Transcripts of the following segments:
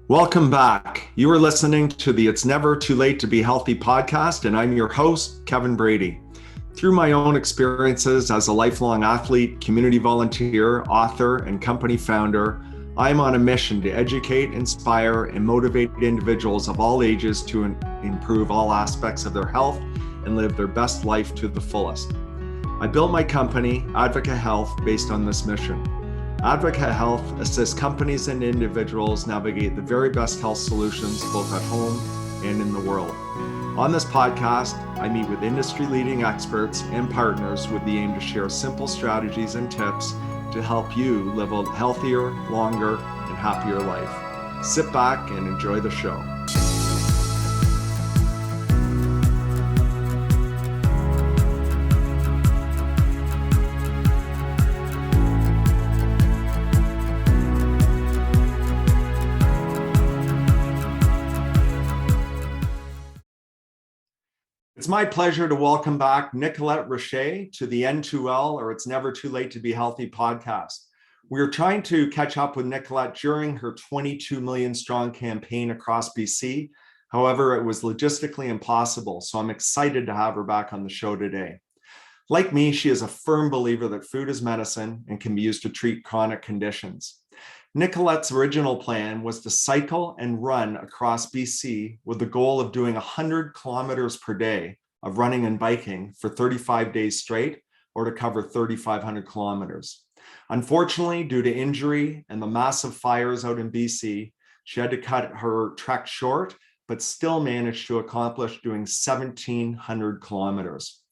Welcome back. You are listening to the It's Never Too Late to Be Healthy podcast, and I'm your host, Kevin Brady. Through my own experiences as a lifelong athlete, community volunteer, author, and company founder, I'm on a mission to educate, inspire, and motivate individuals of all ages to improve all aspects of their health and live their best life to the fullest. I built my company, Advocate Health, based on this mission. Advocate Health assists companies and individuals navigate the very best health solutions both at home and in the world. On this podcast, I meet with industry-leading experts and partners with the aim to share simple strategies and tips to help you live a healthier, longer, and happier life. Sit back and enjoy the show. It's my pleasure to welcome back Nicolette Richer to the N2L, or It's Never Too Late to Be Healthy podcast. We are trying to catch up with Nicolette during her 22 million strong campaign across BC. However, it was logistically impossible, so I'm excited to have her back on the show today. Like me, she is a firm believer that food is medicine and can be used to treat chronic conditions. Nicolette's original plan was to cycle and run across BC with the goal of doing 100 kilometers per day of running and biking for 35 days straight, or to cover 3,500 kilometers. Unfortunately, due to injury and the massive fires out in BC, she had to cut her trek short, but still managed to accomplish doing 1,700 kilometers.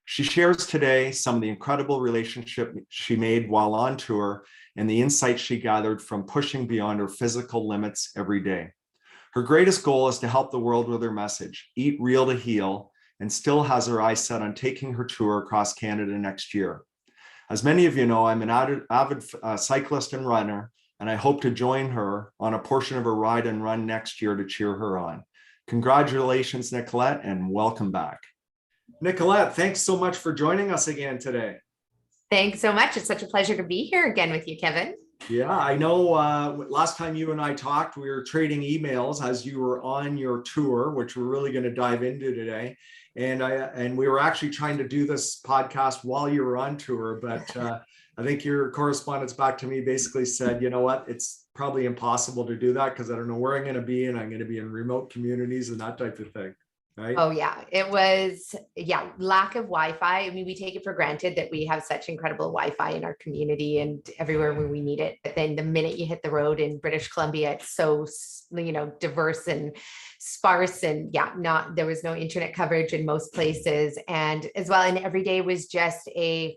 She shares today some of the incredible relationship she made while on tour and the insights she gathered from pushing beyond her physical limits every day. Her greatest goal is to help the world with her message, Eat Real to Heal, and still has her eyes set on taking her tour across Canada next year. As many of you know, I'm an avid cyclist and runner, and I hope to join her on a portion of her ride and run next year to cheer her on. Congratulations, Nicolette, and welcome back. Nicolette, thanks so much for joining us again today. Thanks so much. It's such a pleasure to be here again with you, Kevin. Yeah, I know last time you and I talked, we were trading emails as you were on your tour, which we're really going to dive into today. And we were actually trying to do this podcast while you were on tour, but I think your correspondence back to me basically said, you know what, it's probably impossible to do that because I don't know where I'm going to be, and I'm going to be in remote communities and that type of thing. Right? Oh yeah, it was, lack of Wi-Fi. I mean, we take it for granted that we have such incredible Wi-Fi in our community and everywhere where we need it. But then the minute you hit the road in British Columbia, it's so, diverse and sparse, and there was no internet coverage in most places. And as well, and every day was just a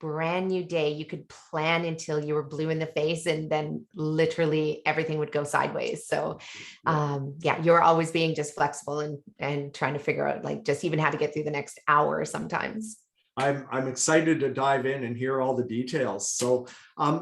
brand new day. You could plan until you were blue in the face, and then literally everything would go sideways. So you're always being just flexible and trying to figure out just even how to get through the next hour sometimes. I'm excited to dive in and hear all the details. So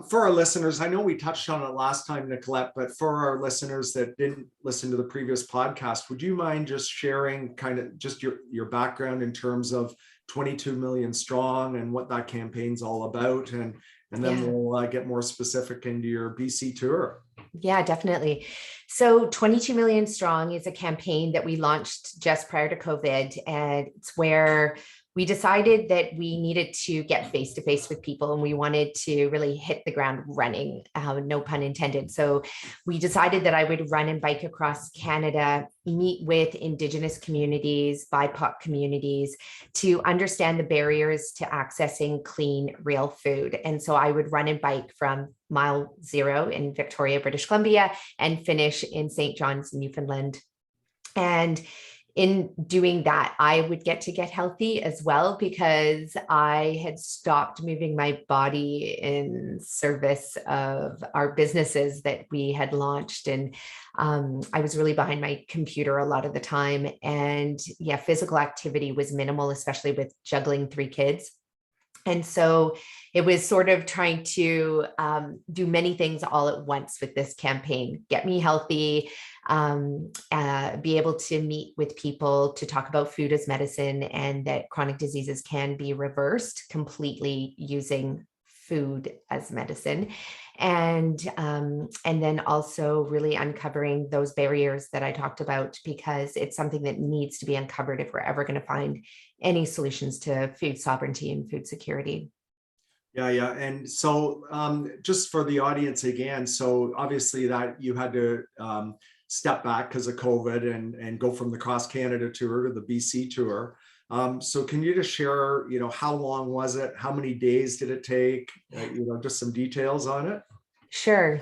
for our listeners, I know we touched on it last time, Nicolette, but for our listeners that didn't listen to the previous podcast, would you mind just sharing kind of just your background in terms of 22 million strong and what that campaign's all about? And then we'll get more specific into your BC tour. Yeah, definitely. So 22 million strong is a campaign that we launched just prior to COVID. And it's where we decided that we needed to get face-to-face with people, and we wanted to really hit the ground running, no pun intended. So we decided that I would run and bike across Canada, meet with Indigenous communities, BIPOC communities, to understand the barriers to accessing clean, real food. And so I would run and bike from mile 0 in Victoria, British Columbia, and finish in St. John's, Newfoundland. And in doing that, I would get healthy as well, because I had stopped moving my body in service of our businesses that we had launched. And I was really behind my computer a lot of the time. And physical activity was minimal, especially with juggling 3 kids. And so it was sort of trying to do many things all at once with this campaign: get me healthy, be able to meet with people to talk about food as medicine, and that chronic diseases can be reversed completely using food as medicine. And then also really uncovering those barriers that I talked about, because it's something that needs to be uncovered if we're ever going to find any solutions to food sovereignty and food security. Yeah, yeah. And so just for the audience again, so obviously that you had to step back because of COVID and go from the Cross Canada tour to the BC tour. So can you just share, how long was it? How many days did it take? Just some details on it. Sure.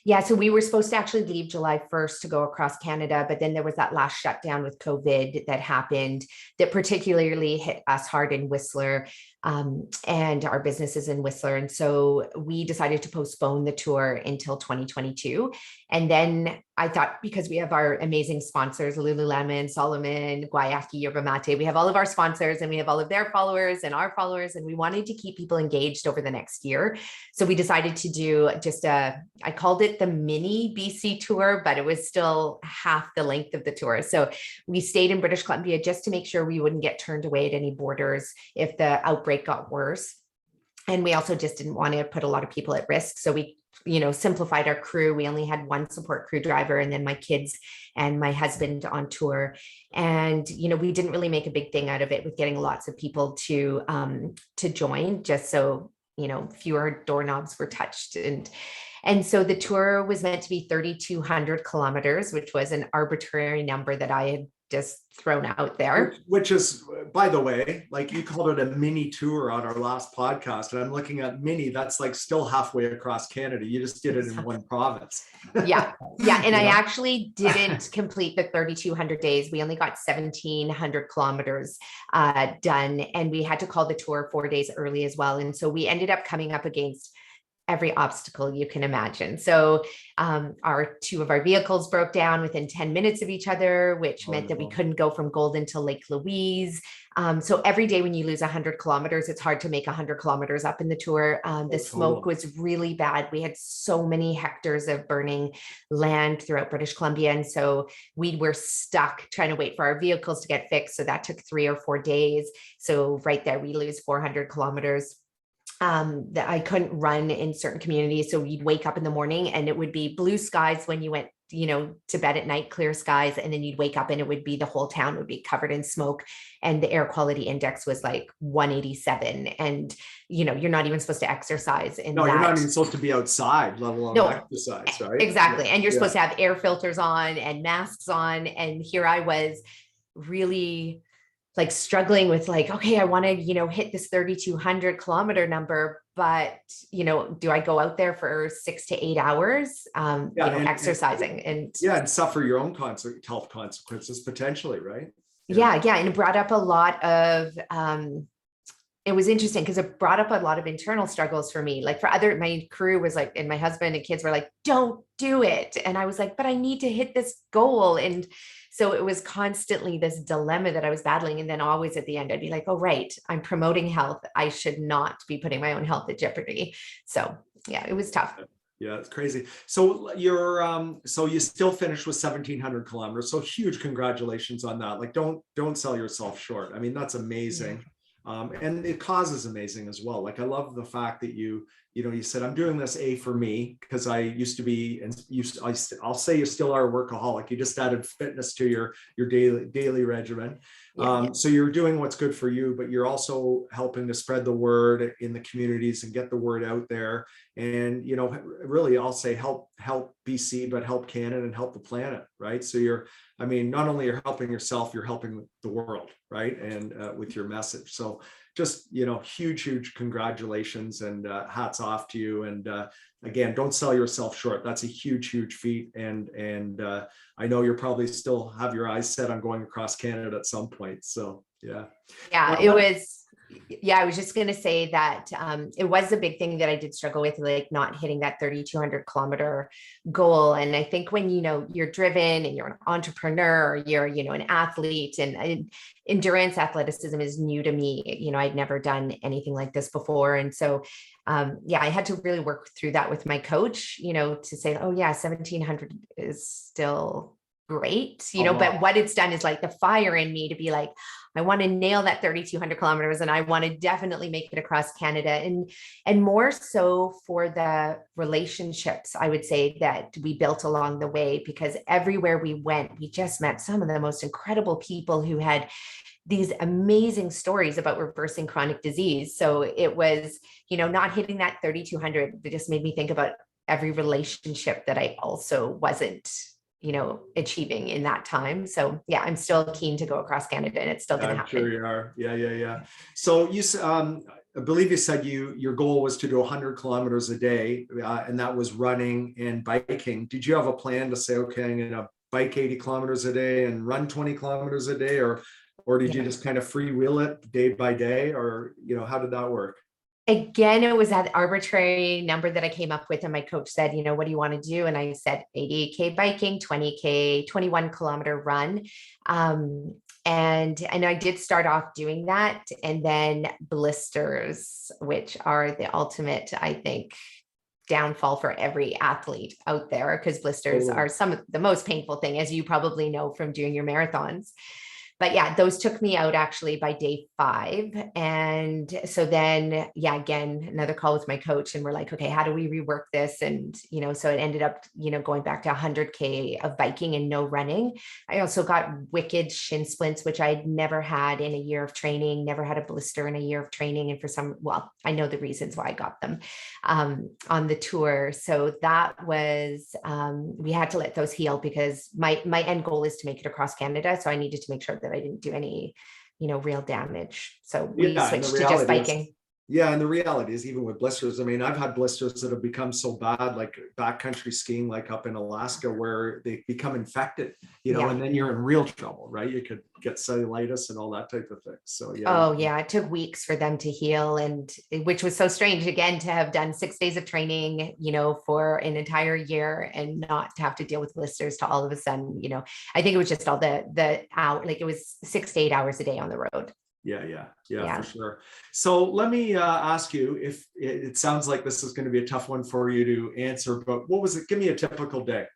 Yeah, so we were supposed to actually leave July 1st to go across Canada, but then there was that last shutdown with COVID that happened that particularly hit us hard in Whistler, and our businesses in Whistler. And so we decided to postpone the tour until 2022. And then I thought, because we have our amazing sponsors, Lululemon, Solomon, Guayaki, Yerba Mate, we have all of our sponsors and we have all of their followers and our followers, and we wanted to keep people engaged over the next year. So we decided to do just I called it the mini BC tour, but it was still half the length of the tour. So we stayed in British Columbia just to make sure we wouldn't get turned away at any borders if the outbreak got worse. And we also just didn't want to put a lot of people at risk. So we, simplified our crew. We only had one support crew driver and then my kids and my husband on tour. And, we didn't really make a big thing out of it with getting lots of people to join, just so, fewer doorknobs were touched. And so the tour was meant to be 3,200 kilometers, which was an arbitrary number that I had just thrown out there. Which is, by the way, like you called it a mini tour on our last podcast, and I'm looking at mini, that's like still halfway across Canada. You just did it in one province. Yeah. And I actually didn't complete the 3,200 days. We only got 1,700 kilometers done, and we had to call the tour 4 days early as well. And so we ended up coming up against every obstacle you can imagine. So two of our vehicles broke down within 10 minutes of each other, which meant that we couldn't go from Golden to Lake Louise. So every day when you lose 100 kilometers, it's hard to make 100 kilometers up in the tour. The smoke was really bad. We had so many hectares of burning land throughout British Columbia. And so we were stuck trying to wait for our vehicles to get fixed. So that took 3 or 4 days. So right there, we lose 400 kilometers. That I couldn't run in certain communities. So you'd wake up in the morning and it would be blue skies when you went, to bed at night, clear skies. And then you'd wake up and it would be, the whole town would be covered in smoke. And the air quality index was like 187. And, you're not even supposed to exercise in that. You're not even supposed to be outside, let alone exercise, right? Exactly. Yeah. And you're supposed to have air filters on and masks on. And here I was really like struggling with like, okay, I want to, hit this 3,200 kilometer number, but, do I go out there for 6 to 8 hours, exercising and suffer your own health consequences potentially, right? Yeah. And it brought up a lot of, it was interesting because it brought up a lot of internal struggles for me. Like my crew was like, and my husband and kids were like, don't do it. And I was like, but I need to hit this goal. And so it was constantly this dilemma that I was battling. And then always at the end, I'd be like, oh, right, I'm promoting health. I should not be putting my own health at jeopardy. So yeah, it was tough. Yeah, it's crazy. So you still finished with 1,700 kilometers. So huge congratulations on that. Like, don't sell yourself short. I mean, that's amazing. And the cause is amazing as well. Like, I love the fact that you said, I'm doing this for me, because I used to be, and I'll say you still are a workaholic. You just added fitness to your daily regimen. So you're doing what's good for you, but you're also helping to spread the word in the communities and get the word out there. And, really, I'll say help BC, but help Canada and help the planet, right? So not only you're helping yourself, you're helping the world, right? And with your message. So just, huge congratulations and hats off to you. And again, don't sell yourself short. That's a huge feat. And I know you're probably still have your eyes set on going across Canada at some point. So, yeah. Yeah, it was. Yeah, I was just going to say that it was a big thing that I did struggle with, like not hitting that 3,200 kilometer goal. And I think when, you're driven and you're an entrepreneur, or you're, an athlete, and endurance athleticism is new to me. I'd never done anything like this before. And so, I had to really work through that with my coach, to say, oh yeah, 1,700 is still great, A but lot. what it's done is like the fire in me to be like, I want to nail that 3,200 kilometers and I want to definitely make it across Canada, and more so for the relationships, I would say, that we built along the way, because everywhere we went, we just met some of the most incredible people who had these amazing stories about reversing chronic disease. So it was, not hitting that 3,200, it just made me think about every relationship that I also wasn't achieving in that time. So yeah, I'm still keen to go across Canada, and it's still going to I'm sure happen. you are. Yeah. So I believe you said your goal was to do 100 kilometers a day, and that was running and biking. Did you have a plan to say, okay, I'm going to bike 80 kilometers a day and run 20 kilometers a day, or did you just kind of freewheel it day by day, or how did that work? Again, it was that arbitrary number that I came up with, and my coach said, what do you want to do? And I said 80K biking, 20K, 21-kilometer run. And I did start off doing that, and then blisters, which are the ultimate, I think, downfall for every athlete out there, because blisters are some of the most painful thing, as you probably know from doing your marathons. But yeah, those took me out actually by day 5. And so then, again, another call with my coach, and we're like, okay, how do we rework this? And, so it ended up, going back to 100K of biking and no running. I also got wicked shin splints, which I'd never had in a year of training, never had a blister in a year of training. And I know the reasons why I got them on the tour. So that was, we had to let those heal, because my end goal is to make it across Canada. So I needed to make sure that I didn't do any, real damage. So we switched to just biking. And the reality is, even with blisters, I mean, I've had blisters that have become so bad, like backcountry skiing, like up in Alaska, where they become infected, and then you're in real trouble, right? You could get cellulitis and all that type of thing. So it took weeks for them to heal, and which was so strange, again, to have done 6 days of training, for an entire year, and not to have to deal with blisters to all of a sudden, I think it was just all the hour, like it was 6 to 8 hours a day on the road. Yeah, for sure. So let me ask you, if it sounds like this is going to be a tough one for you to answer, but what was it? Give me a typical day.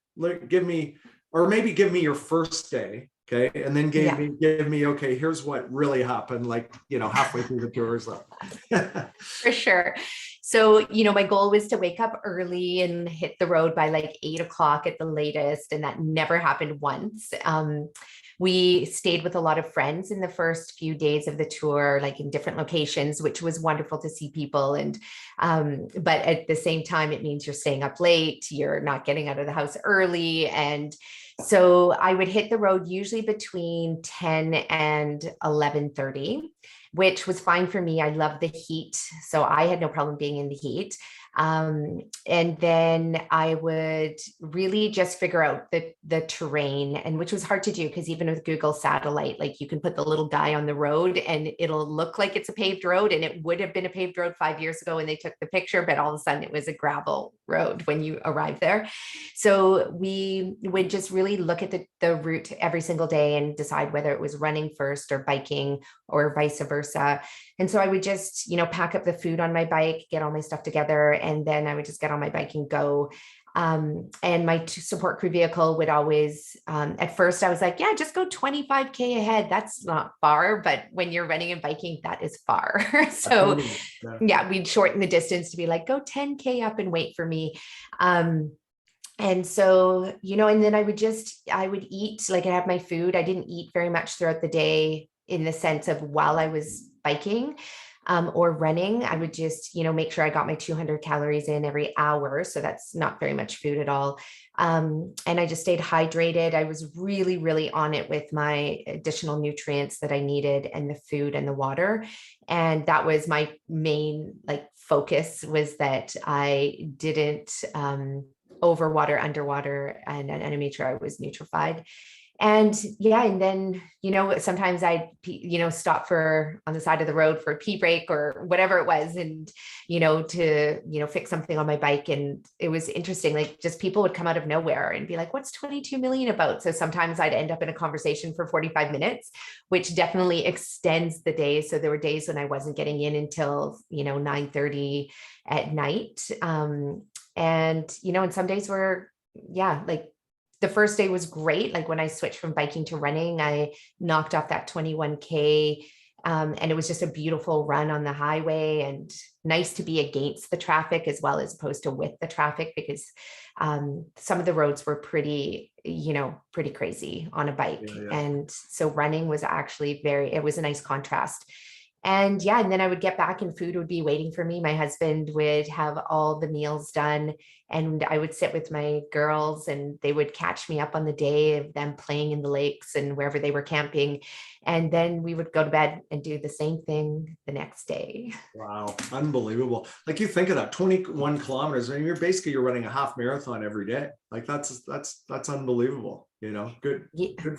Give me your first day. Okay. And then give me, okay, here's what really happened, like, halfway through the tour. For sure. So, my goal was to wake up early and hit the road by like 8 o'clock at the latest. And that never happened once. We stayed with a lot of friends in the first few days of the tour, like in different locations, which was wonderful to see people. And, but at the same time, it means you're staying up late, you're not getting out of the house early. And so I would hit the road usually between 10 and 11:30, which was fine for me. I love the heat, so I had no problem being in the heat. And then I would really just figure out the terrain, and which was hard to do, because even with Google Satellite, like you can put the little guy on the road and it'll look like it's a paved road, and it would have been a paved road 5 years ago when they took the picture, but all of a sudden it was a gravel road when you arrive there. So we would just really look at the route every single day and decide whether it was running first or biking or vice versa. And so I would just, pack up the food on my bike, get all my stuff together, and then I would just get on my bike and go. And my support crew vehicle would always, at first I was like, yeah, just go 25K ahead. That's not far, but when you're running and biking, that is far. So we'd shorten the distance to be like, go 10K up and wait for me. And so, and then I would eat, like I have my food. I didn't eat very much throughout the day, in the sense of while I was biking or running. I would just, make sure I got my 200 calories in every hour. So that's not very much food at all. And I just stayed hydrated. I was really, really on it with my additional nutrients that I needed, and the food and the water. And that was my main focus, was that I didn't overwater, underwater, and I made sure I was nutrified. And and then, sometimes I'd, stop on the side of the road for a pee break or whatever it was. And, to, fix something on my bike. And it was interesting, like just people would come out of nowhere and be like, what's 22 million about? So sometimes I'd end up in a conversation for 45 minutes, which definitely extends the day. So there were days when I wasn't getting in until, 9:30 at night. And, and some days were, the first day was great. Like when I switched from biking to running, I knocked off that 21K. And it was just a beautiful run on the highway, and nice to be against the traffic as well as opposed to with the traffic, because some of the roads were pretty, pretty crazy on a bike. Yeah. And so running was actually it was a nice contrast. And yeah, and then I would get back and food would be waiting for me. My husband would have all the meals done, and I would sit with my girls and they would catch me up on the day of them playing in the lakes and wherever they were camping. And then we would go to bed and do the same thing the next day. Wow, unbelievable. Like you think of that, 21 kilometers, and you're running a half marathon every day. Like that's unbelievable. Good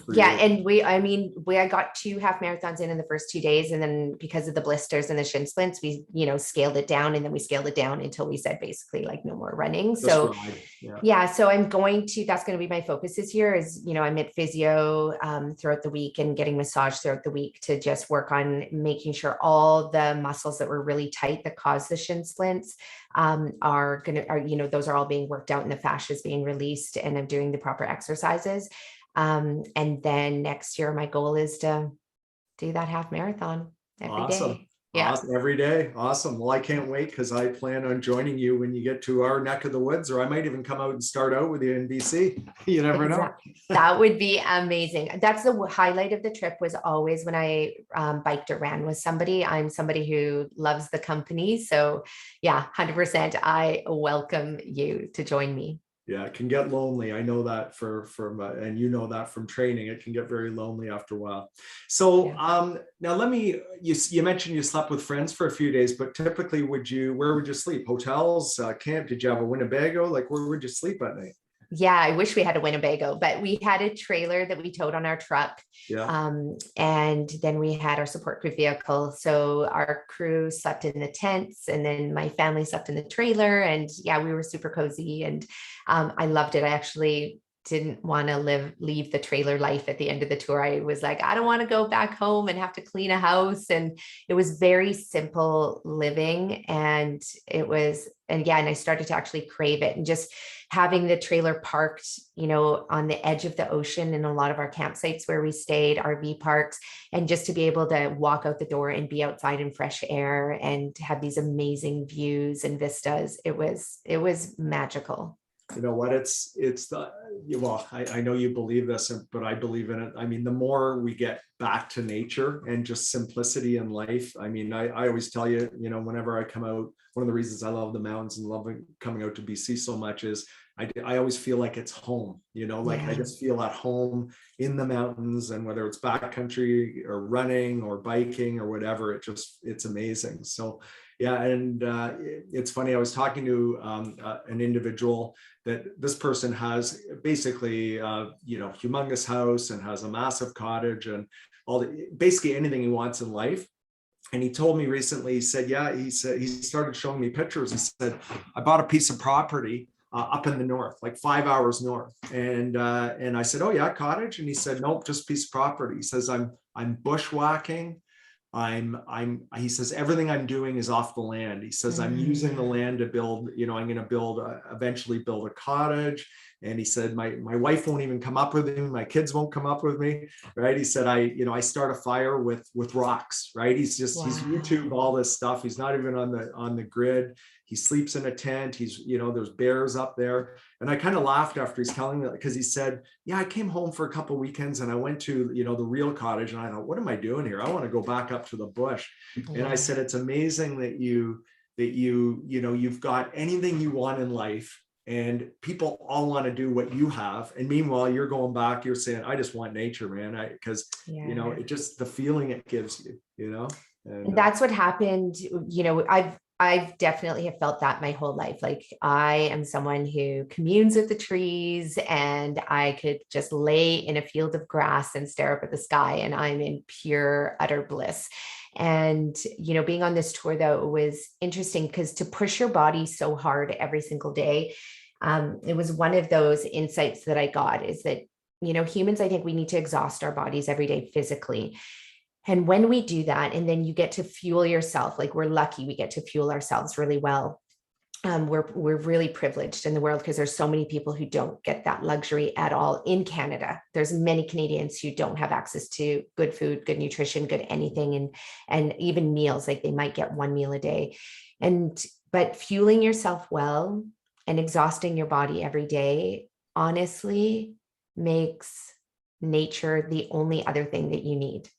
for Yeah. you. And I got 2 half marathons in the first 2 days. And then because of the blisters and the shin splints, we, scaled it down, and then we scaled it down until we said basically like no more running. So yeah, so that's going to be my focus this year is, I'm at physio throughout the week and getting massage throughout the week to just work on making sure all the muscles that were really tight that cause the shin splints those are all being worked out and the fascia is being released, and I'm doing the proper exercises. And then next year, my goal is to do that half marathon every day. Yeah. Awesome. Every day. Awesome. Well, I can't wait, because I plan on joining you when you get to our neck of the woods, or I might even come out and start out with you in BC. You never know. That would be amazing. That's the highlight of the trip, was always when I biked or ran with somebody. I'm somebody who loves the company. So yeah, 100%. I welcome you to join me. Yeah, it can get lonely. I know that from and that from training, it can get very lonely after a while. So now you mentioned you slept with friends for a few days, but typically where would you sleep? Hotels, camp? Did you have a Winnebago? Like where would you sleep at night? Yeah, I wish we had a Winnebago, but we had a trailer that we towed on our truck. Yeah. And then we had our support crew vehicle. So our crew slept in the tents, and then my family slept in the trailer. And yeah, we were super cozy, and I loved it. I actually didn't want to leave the trailer life at the end of the tour. I was like, I don't want to go back home and have to clean a house. And it was very simple living. And and I started to actually crave it, and just having the trailer parked, on the edge of the ocean in a lot of our campsites where we stayed, RV parks, and just to be able to walk out the door and be outside in fresh air and have these amazing views and vistas. It was magical. You know what, I know you believe this, but I believe in it. I mean, the more we get back to nature and just simplicity in life. I mean, I always tell you, whenever I come out, one of the reasons I love the mountains and love coming out to BC so much is I always feel like it's home, I just feel at home in the mountains, and whether it's backcountry or running or biking or whatever, it's amazing. So yeah. And it's funny, I was talking to an individual that this person has basically, humongous house and has a massive cottage and basically anything he wants in life. And he told me recently, he said he started showing me pictures. He said, I bought a piece of property up in the north, like 5 hours north. And I said, oh yeah, cottage? And he said, nope, just piece of property. He says, I'm bushwhacking. He says, everything I'm doing is off the land. He says, I'm using the land to build, I'm going to eventually build a cottage. And he said, my wife won't even come up with me. My kids won't come up with me. Right. He said, I start a fire with rocks. Right. He's YouTube all this stuff. He's not even on the grid. He sleeps in a tent. There's bears up there. And I kind of laughed after he's telling me, because he said, yeah, I came home for a couple of weekends and I went to, the real cottage. And I thought, what am I doing here? I want to go back up to the bush. Yeah. And I said, it's amazing that you've got anything you want in life, and people all want to do what you have. And meanwhile, you're going back, you're saying, I just want nature, man. Because it just, the feeling it gives you, and that's what happened. I've definitely have felt that my whole life. Like I am someone who communes with the trees, and I could just lay in a field of grass and stare up at the sky, and I'm in pure, utter bliss. And, being on this tour though, was interesting because to push your body so hard every single day, it was one of those insights that I got, is that, humans, I think we need to exhaust our bodies every day physically. And when we do that, and then you get to fuel yourself, like we're lucky, we get to fuel ourselves really well. we're really privileged in the world because there's so many people who don't get that luxury at all in Canada. There's many Canadians who don't have access to good food, good nutrition, good anything, and even meals. Like they might get one meal a day, but fueling yourself well and exhausting your body every day honestly makes nature the only other thing that you need.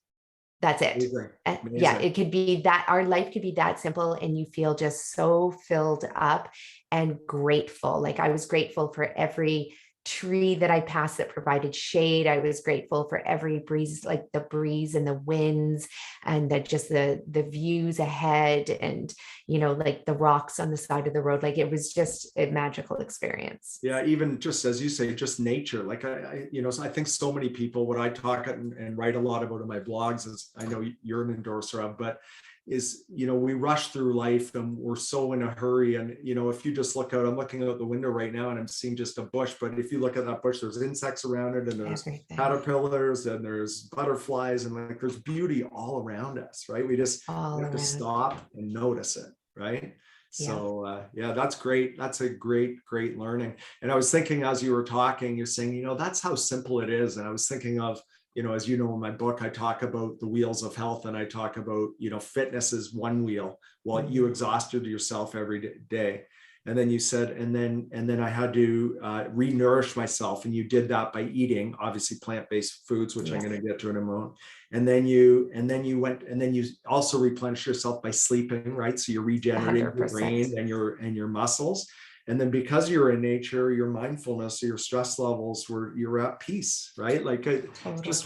That's it. Amazing. Yeah, it could be that our life could be that simple and you feel just so filled up and grateful. Like I was grateful for every tree that I passed that provided shade. I was grateful for every breeze, like the breeze and the winds and just the views ahead and, like the rocks on the side of the road. Like it was just a magical experience. Yeah, even just as you say, just nature. Like so I think so many people, what I talk and write a lot about in my blogs is, I know you're an endorser of, but is, we rush through life and we're so in a hurry. And, if you just look out, I'm looking out the window right now and I'm seeing just a bush, but if you look at that bush, there's insects around it and there's caterpillars and there's butterflies and like there's beauty all around us, right? We just have to stop and notice it, right? So that's great. That's a great learning. And I was thinking as you were talking, you're saying, that's how simple it is. And I was thinking of, as in my book, I talk about the wheels of health and I talk about, fitness is one wheel while you exhausted yourself every day. And then you said, and then I had to re-nourish myself. And you did that by eating, obviously plant-based foods, which I'm going to get to in a moment. And then you also replenish yourself by sleeping, right? So you're regenerating 100%. Your brain and your muscles. And then because you're in nature, your mindfulness, your stress levels you're at peace, right? Like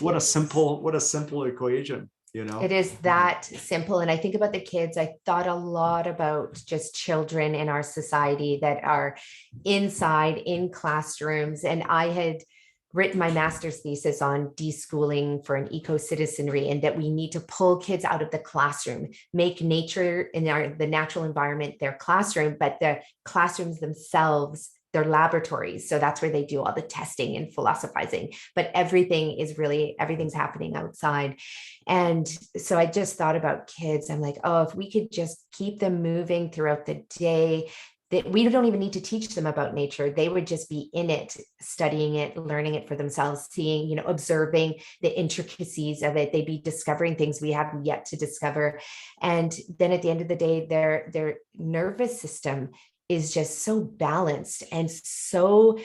what a simple equation. It is that simple. And I think about the kids. I thought a lot about just children in our society that are inside in classrooms. And I had written my master's thesis on deschooling for an eco-citizenry, and that we need to pull kids out of the classroom, make nature in the natural environment their classroom, but the classrooms themselves, their laboratories. So that's where they do all the testing and philosophizing, but everything's happening outside. And so I just thought about kids. I'm like, oh, if we could just keep them moving throughout the day, that we don't even need to teach them about nature. They would just be in it, studying it, learning it for themselves, seeing, observing the intricacies of it. They'd be discovering things we haven't yet to discover. And then at the end of the day, their nervous system is just so balanced and so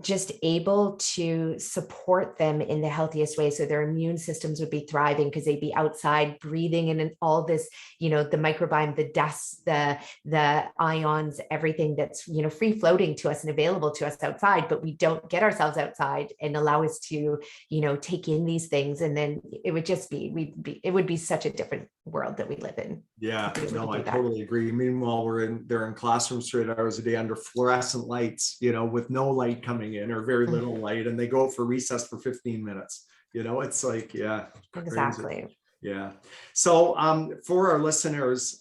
just able to support them in the healthiest way. So their immune systems would be thriving because they'd be outside breathing in all this, the microbiome, the dust, the ions, everything that's, free floating to us and available to us outside, but we don't get ourselves outside and allow us to, take in these things. And then it would just it would be such a different world that we live in. Yeah, no, I totally agree. Meanwhile, they're in classrooms 3 hours a day under fluorescent lights, with no light coming in or very little light, and they go out for recess for 15 minutes. It's like, yeah, exactly. Crazy. Yeah. So for our listeners,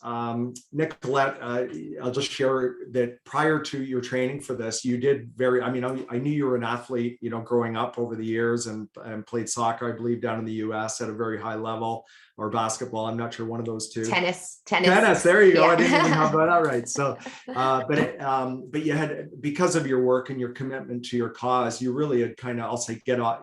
Nicolette, I'll just share that prior to your training for this, you did I knew you were an athlete, growing up over the years and played soccer, I believe, down in the US at a very high level, or basketball. I'm not sure, one of those two. Tennis. There you go. Yeah. I didn't even have that. All right. So, but you had, because of your work and your commitment to your cause, you really had kind of,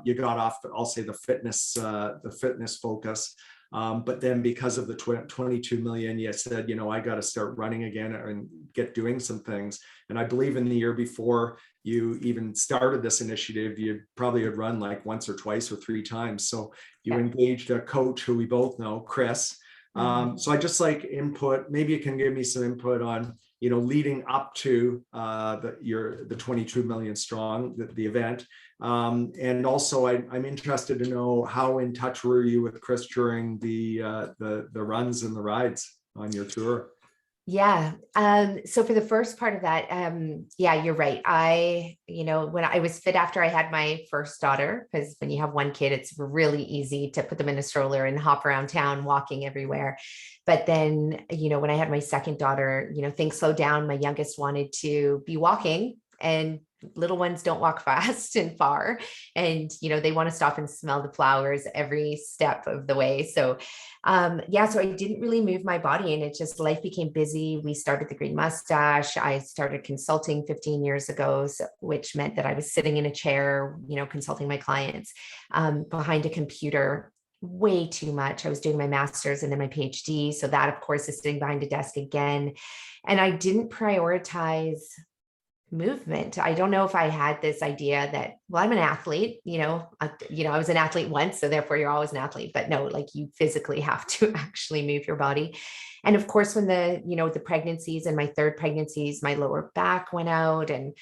you got off, I'll say the fitness focus. But then because of the 22 million, you said, I got to start running again and get doing some things. And I believe in the year before you even started this initiative, you probably had run like once or twice or 3 times. So you engaged a coach who we both know, Chris. So I just like input, maybe you can give me some input on, leading up to the 22 million strong, the event. And also I'm interested to know how in touch were you with Chris during the runs and the rides on your tour? Yeah. So for the first part of that, yeah, you're right. When I was fit after I had my first daughter, because when you have one kid, it's really easy to put them in a stroller and hop around town, walking everywhere. But then, when I had my second daughter, things slowed down. My youngest wanted to be walking and little ones don't walk fast and far, and they want to stop and smell the flowers every step of the way. So so I didn't really move my body, and it just, life became busy. We started the Green Mustache. I started consulting 15 years ago, which meant that I was sitting in a chair, consulting my clients behind a computer way too much. I was doing my master's and then my PhD. So that, of course, is sitting behind a desk again. And I didn't prioritize movement. I don't know if I had this idea that, well, I'm an athlete, I was an athlete once, so therefore you're always an athlete, but no, like, you physically have to actually move your body. And of course, when the pregnancies and my third pregnancies, my lower back went out, and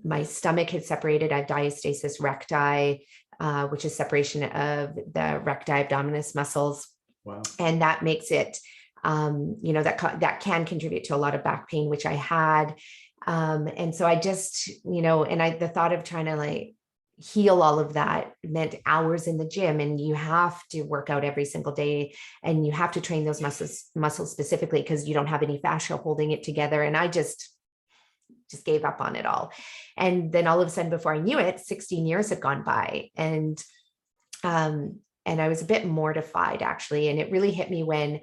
my stomach had separated. I have diastasis recti, which is separation of the recti abdominis muscles. Wow. And that makes it, that can contribute to a lot of back pain, which I had. And so I just, the thought of trying to like heal all of that meant hours in the gym, and you have to work out every single day, and you have to train those muscles specifically, because you don't have any fascia holding it together. And I just gave up on it all. And then all of a sudden, before I knew it, 16 years had gone by, and I was a bit mortified, actually. And it really hit me when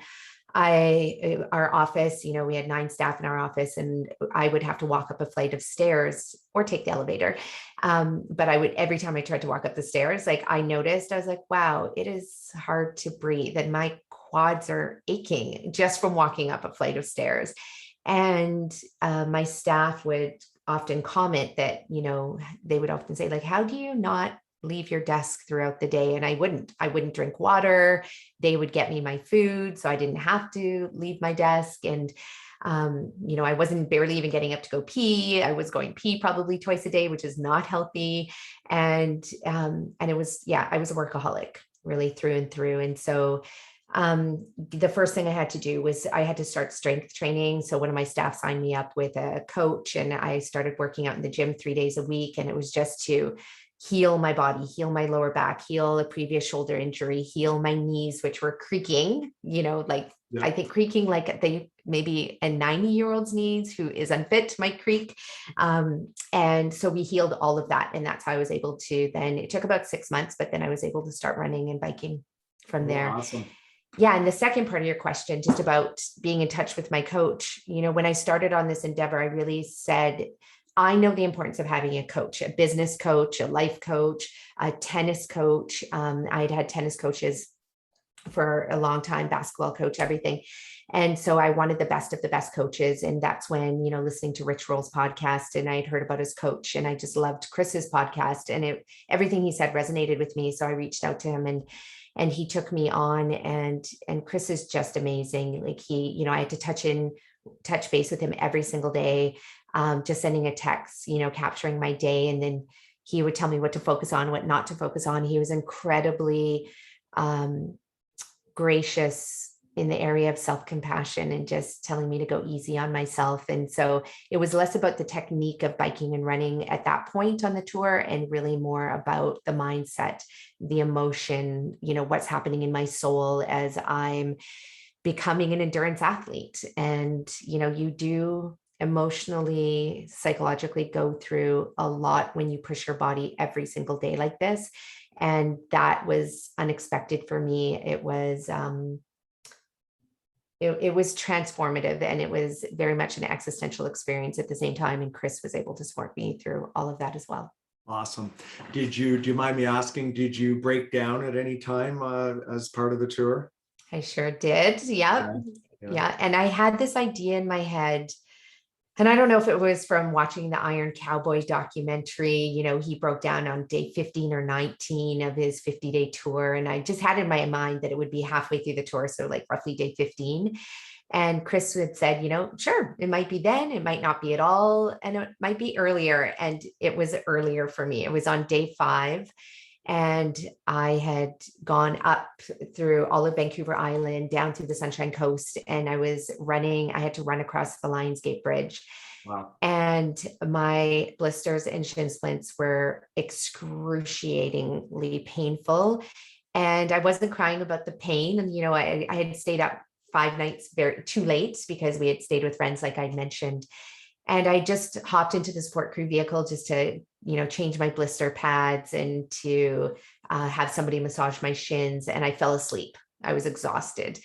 our office, we had 9 staff in our office, and I would have to walk up a flight of stairs or take the elevator. But every time I tried to walk up the stairs, like, I noticed, I was like, wow, it is hard to breathe. And my quads are aching just from walking up a flight of stairs. And my staff would often comment that, they would often say, like, how do you not leave your desk throughout the day? And I wouldn't drink water. They would get me my food, so I didn't have to leave my desk. And I wasn't barely even getting up to go pee. I was going pee probably twice a day, which is not healthy. And it was, I was a workaholic, really, through and through. And so the first thing I had to do was I had to start strength training. So one of my staff signed me up with a coach, and I started working out in the gym 3 days a week. And it was just to heal my body, heal my lower back, heal a previous shoulder injury, heal my knees, which were creaking, I think creaking like maybe a 90-year-old's knees who is unfit might creak. And so we healed all of that. And that's how I was able to, then it took about 6 months, but then I was able to start running and biking from there. Awesome. Yeah. And the second part of your question, just about being in touch with my coach, when I started on this endeavor, I really said, I know the importance of having a coach, a business coach, a life coach, a tennis coach. I'd had tennis coaches for a long time, basketball coach, everything. And so I wanted the best of the best coaches. And that's when, listening to Rich Roll's podcast, and I'd heard about his coach, and I just loved Chris's podcast, and everything he said resonated with me. So I reached out to him, and he took me on, and Chris is just amazing. Like, I had to touch base with him every single day. Just sending a text, capturing my day. And then he would tell me what to focus on, what not to focus on. He was incredibly gracious in the area of self-compassion, and just telling me to go easy on myself. And so it was less about the technique of biking and running at that point on the tour, and really more about the mindset, the emotion, what's happening in my soul as I'm becoming an endurance athlete. And, you do emotionally, psychologically go through a lot when you push your body every single day like this. And that was unexpected for me. It was, it was transformative, and it was very much an existential experience at the same time. And Chris was able to support me through all of that as well. Awesome. Do you mind me asking, did you break down at any time as part of the tour? I sure did. Yep. Yeah. And I had this idea in my head, and I don't know if it was from watching the Iron Cowboy documentary. He broke down on day 15 or 19 of his 50-day tour. And I just had in my mind that it would be halfway through the tour. So like roughly day 15. And Chris had said, sure, it might be then, it might not be at all. And it might be earlier. And it was earlier for me. It was on day 5. And I had gone up through all of Vancouver Island, down through the Sunshine Coast, and I had to run across the Lionsgate Bridge. Wow. And my blisters and shin splints were excruciatingly painful. And I wasn't crying about the pain. And, I had stayed up 5 nights too late, because we had stayed with friends, like I'd mentioned. And I just hopped into the support crew vehicle just to, change my blister pads and to have somebody massage my shins. And I fell asleep. I was exhausted.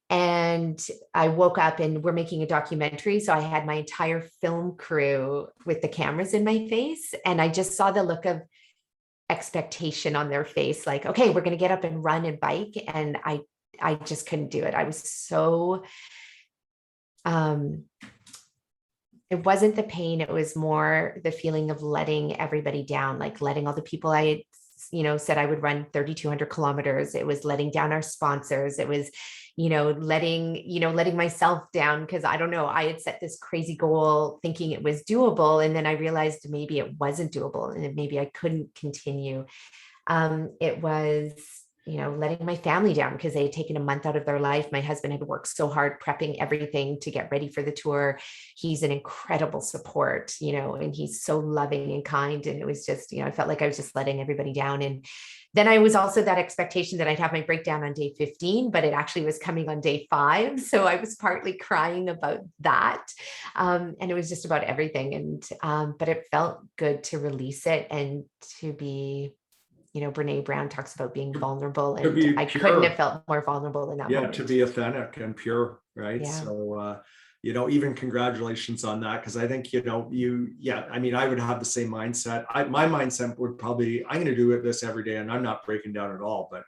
And I woke up and we're making a documentary. So I had my entire film crew with the cameras in my face. And I just saw the look of expectation on their face, like, okay, we're going to get up and run and bike. And I just couldn't do it. I was so, it wasn't the pain. It was more the feeling of letting everybody down, like letting all the people I, said I would run 3,200 kilometers. It was letting down our sponsors. It was, letting myself down because I don't know, I had set this crazy goal thinking it was doable. And then I realized maybe it wasn't doable and maybe I couldn't continue. It was, letting my family down because they had taken a month out of their life. My husband had worked so hard prepping everything to get ready for the tour. He's an incredible support, and he's so loving and kind. And it was just, I felt like I was just letting everybody down. And then I was also that expectation that I'd have my breakdown on day 15, but it actually was coming on day 5. So I was partly crying about that. And it was just about everything. And, but it felt good to release it and to be, Brene Brown talks about being vulnerable, and I couldn't have felt more vulnerable in that moment. To be authentic and pure, right? Yeah. So, even congratulations on that. Cause I think, I would have the same mindset. My mindset would probably, I'm going to do this every day and I'm not breaking down at all, but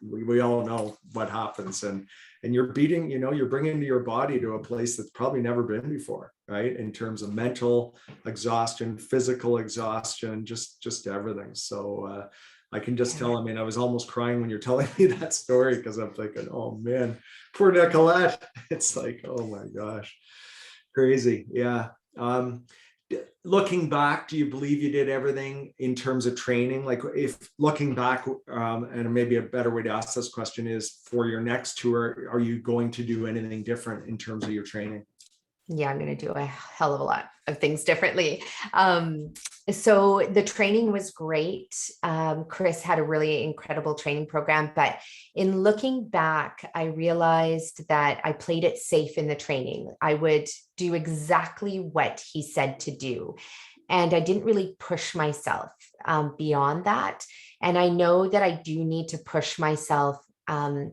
we all know what happens and you're beating, you're bringing your body to a place that's probably never been before, right? In terms of mental exhaustion, physical exhaustion, just everything. So, I can just tell, I was almost crying when you're telling me that story because I'm thinking, oh man, poor Nicolette. It's like, oh my gosh, crazy. Yeah. Looking back, do you believe you did everything in terms of training? Like if looking back, and maybe a better way to ask this question is for your next tour, are you going to do anything different in terms of your training? Yeah, I'm going to do a hell of a lot of things differently. So the training was great. Chris had a really incredible training program, but in looking back, I realized that I played it safe in the training. I would do exactly what he said to do. And I didn't really push myself beyond that. And I know that I do need to push myself. I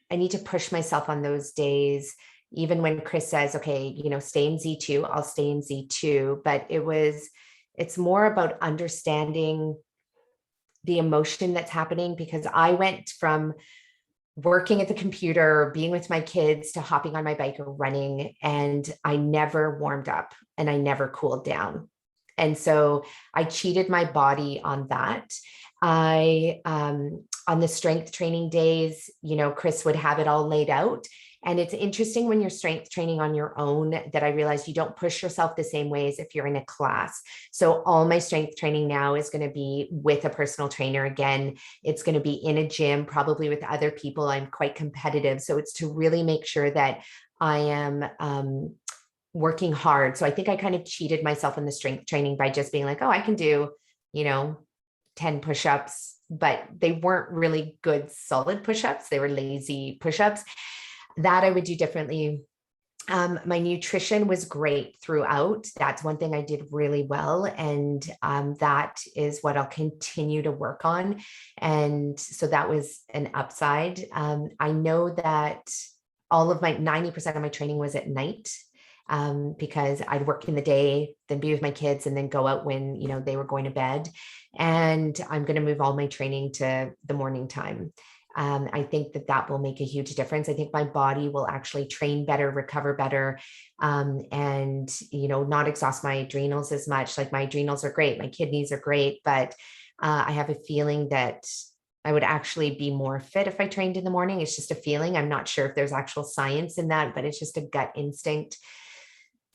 need to push myself on those days. Even when Chris says, okay, stay in Z2, I'll stay in Z2. But it's more about understanding the emotion that's happening, because I went from working at the computer, being with my kids, to hopping on my bike or running, and I never warmed up and I never cooled down. And so I cheated my body on that. On the strength training days, Chris would have it all laid out. And it's interesting when you're strength training on your own that I realized you don't push yourself the same way as if you're in a class. So all my strength training now is going to be with a personal trainer. Again, it's going to be in a gym, probably with other people. I'm quite competitive. So it's to really make sure that I am working hard. So I think I kind of cheated myself in the strength training by just being like, oh, I can do, 10 push-ups, but they weren't really good, solid push-ups. They were lazy push-ups. That I would do differently. My nutrition was great throughout. That's one thing I did really well. And that is what I'll continue to work on. And so that was an upside. I know that all of my 90% of my training was at night, because I'd work in the day, then be with my kids, and then go out when, they were going to bed. And I'm going to move all my training to the morning time. I think that will make a huge difference. I think my body will actually train better, recover better, and, not exhaust my adrenals as much. Like my adrenals are great. My kidneys are great, but I have a feeling that I would actually be more fit if I trained in the morning. It's just a feeling. I'm not sure if there's actual science in that, but it's just a gut instinct.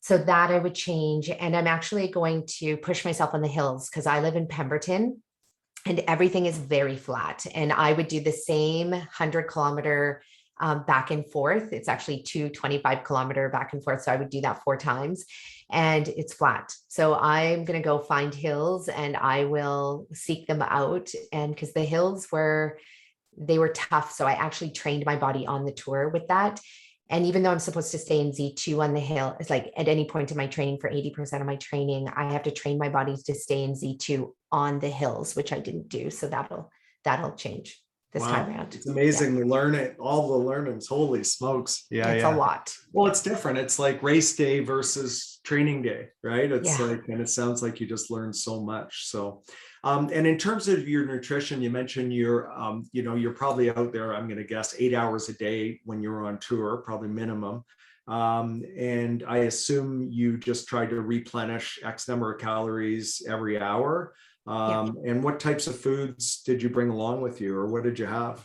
So that I would change. And I'm actually going to push myself on the hills because I live in Pemberton. And everything is very flat. And I would do the same 100-kilometer back and forth. It's actually 225-kilometer back and forth. So I would do that 4 times and it's flat. So I'm going to go find hills and I will seek them out. And because the hills they were tough. So I actually trained my body on the tour with that. And even though I'm supposed to stay in Z2 on the hill, it's like at any point in my training for 80% of my training, I have to train my body to stay in Z2 on the hills, which I didn't do. So that'll change this time Wow, around. it's amazing to learn it, all the learnings. Holy smokes. Yeah, It's a lot. Well, it's different. It's like race day versus training day, right? It's Yeah. like, and it sounds like you just learned so much. So, and in terms of your nutrition, you mentioned you're probably out there, I'm going to guess 8 hours a day when you're on tour, probably minimum. And I assume you just try to replenish X number of calories every hour. And what types of foods did you bring along with you, or what did you have?